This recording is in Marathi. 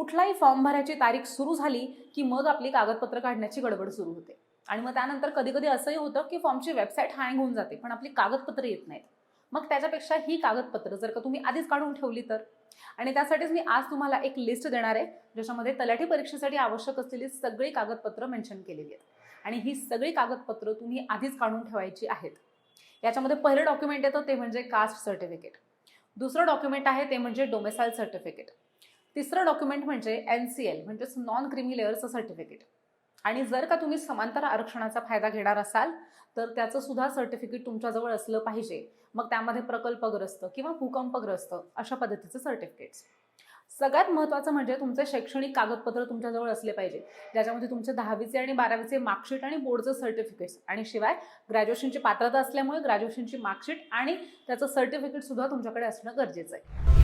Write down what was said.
कुठलाही फॉर्म भरायची तारीख सुरू झाली की मग आपली कागदपत्र काढण्याची गडबड सुरू होते आणि मग त्यानंतर कधी कधी असंही होतं की फॉर्मची वेबसाईट हँग होऊन जाते पण आपली कागदपत्र येत नाहीत. मग त्याच्यापेक्षा ही कागदपत्र जर का तुम्ही आधीच काढून ठेवली तर. आणि त्यासाठीच मी आज तुम्हाला एक लिस्ट देणार आहे ज्याच्यामध्ये तलाठी परीक्षेसाठी आवश्यक असलेली सगळी कागदपत्र मेन्शन केलेली आहेत आणि ही सगळी कागदपत्र तुम्ही आधीच काढून ठेवायची आहेत. याच्यामध्ये पहिलं डॉक्युमेंट येतं ते म्हणजे कास्ट सर्टिफिकेट. दुसरं डॉक्युमेंट आहे ते म्हणजे डोमेसाईल सर्टिफिकेट. तिसरं डॉक्युमेंट म्हणजे NCL म्हणजेच नॉन क्रिमी लेअरचं सर्टिफिकेट. आणि जर का तुम्ही समांतर आरक्षणाचा फायदा घेणार असाल तर त्याचं सुद्धा सर्टिफिकेट तुमच्याजवळ असलं पाहिजे. मग त्यामध्ये प्रकल्पग्रस्त किंवा भूकंपग्रस्त अशा पद्धतीचे सर्टिफिकेट्स. सगळ्यात महत्त्वाचं म्हणजे तुमचे शैक्षणिक कागदपत्र तुमच्याजवळ असले पाहिजे ज्याच्यामध्ये तुमचे 10वीचे आणि 12वीचे मार्कशीट आणि बोर्डचं सर्टिफिकेट्स आणि शिवाय ग्रॅज्युएशनची पात्रता असल्यामुळे ग्रॅज्युएशनची मार्कशीट आणि त्याचं सर्टिफिकेट सुद्धा तुमच्याकडे असणं गरजेचं आहे.